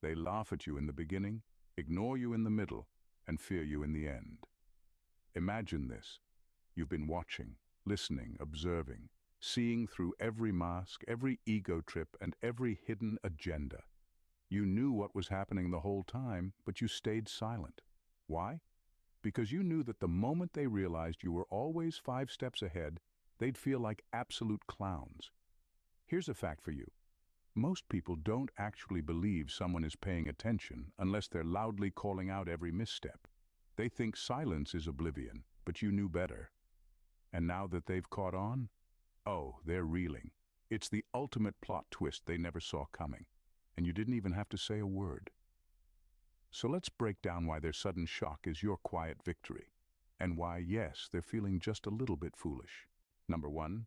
They laugh at you in the beginning, ignore you in the middle, and fear you in the end. Imagine this. You've been watching, listening, observing, seeing through every mask, every ego trip, and every hidden agenda. You knew what was happening the whole time, but you stayed silent. Why? Because you knew that the moment they realized you were always 5 steps ahead, they'd feel like absolute clowns. Here's a fact for you. Most people don't actually believe someone is paying attention unless they're loudly calling out every misstep. They think silence is oblivion, but you knew better. And now that they've caught on, oh, they're reeling. It's the ultimate plot twist they never saw coming, and you didn't even have to say a word. So let's break down why their sudden shock is your quiet victory, and why, yes, they're feeling just a little bit foolish. Number 1,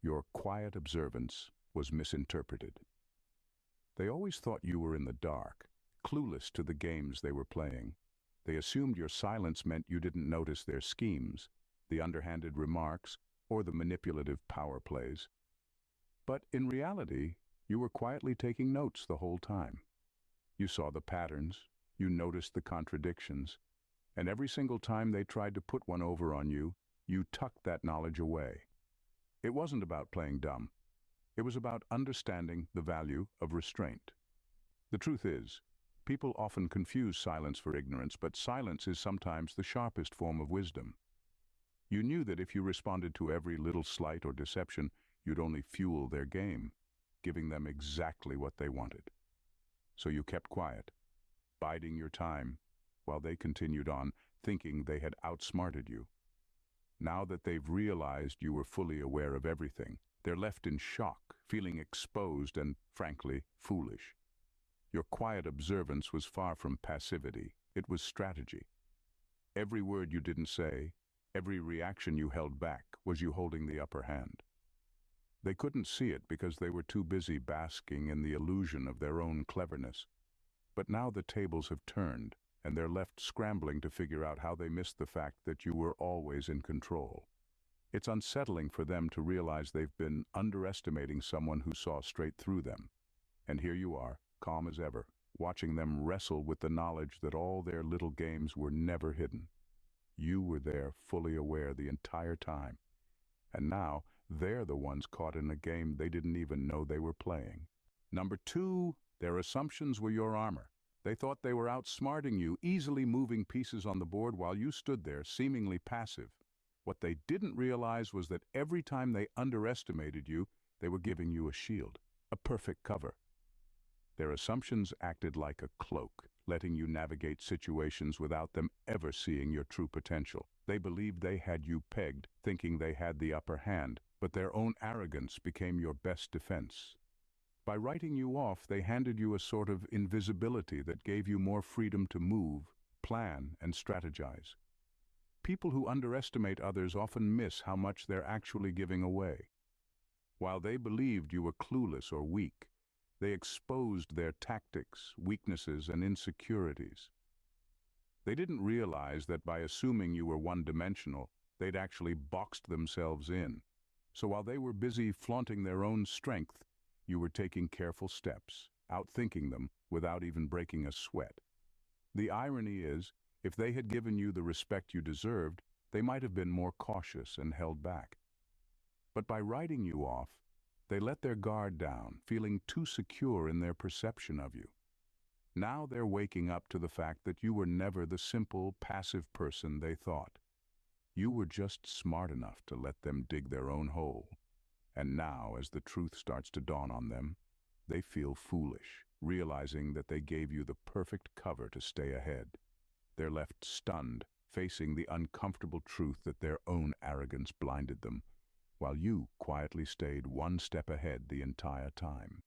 your quiet observance was misinterpreted. They always thought you were in the dark, clueless to the games they were playing. They assumed your silence meant you didn't notice their schemes, the underhanded remarks, or the manipulative power plays. But in reality, you were quietly taking notes the whole time. You saw the patterns, you noticed the contradictions, and every single time they tried to put one over on you, you tucked that knowledge away. It wasn't about playing dumb. It was about understanding the value of restraint. The truth is, people often confuse silence for ignorance, but silence is sometimes the sharpest form of wisdom. You knew that if you responded to every little slight or deception, you'd only fuel their game, giving them exactly what they wanted. So you kept quiet, biding your time, while they continued on, thinking they had outsmarted you. Now that they've realized you were fully aware of everything, they're left in shock, feeling exposed and, frankly, foolish. Your quiet observance was far from passivity. It was strategy. Every word you didn't say, every reaction you held back, was you holding the upper hand. They couldn't see it because they were too busy basking in the illusion of their own cleverness. But now the tables have turned, and they're left scrambling to figure out how they missed the fact that you were always in control. It's unsettling for them to realize they've been underestimating someone who saw straight through them. And here you are, calm as ever, watching them wrestle with the knowledge that all their little games were never hidden. You were there, fully aware the entire time. And now, they're the ones caught in a game they didn't even know they were playing. Number 2, their assumptions were your armor. They thought they were outsmarting you, easily moving pieces on the board while you stood there, seemingly passive. What they didn't realize was that every time they underestimated you, they were giving you a shield, a perfect cover. Their assumptions acted like a cloak, letting you navigate situations without them ever seeing your true potential. They believed they had you pegged, thinking they had the upper hand, but their own arrogance became your best defense. By writing you off, they handed you a sort of invisibility that gave you more freedom to move, plan, and strategize. People who underestimate others often miss how much they're actually giving away. While they believed you were clueless or weak, they exposed their tactics, weaknesses, and insecurities. They didn't realize that by assuming you were one-dimensional, they'd actually boxed themselves in. So while they were busy flaunting their own strength, you were taking careful steps, outthinking them without even breaking a sweat. The irony is, if they had given you the respect you deserved, they might have been more cautious and held back. But by writing you off, they let their guard down, feeling too secure in their perception of you. Now they're waking up to the fact that you were never the simple, passive person they thought. You were just smart enough to let them dig their own hole. And now, as the truth starts to dawn on them, they feel foolish, realizing that they gave you the perfect cover to stay ahead. They're left stunned, facing the uncomfortable truth that their own arrogance blinded them, while you quietly stayed 1 step ahead the entire time.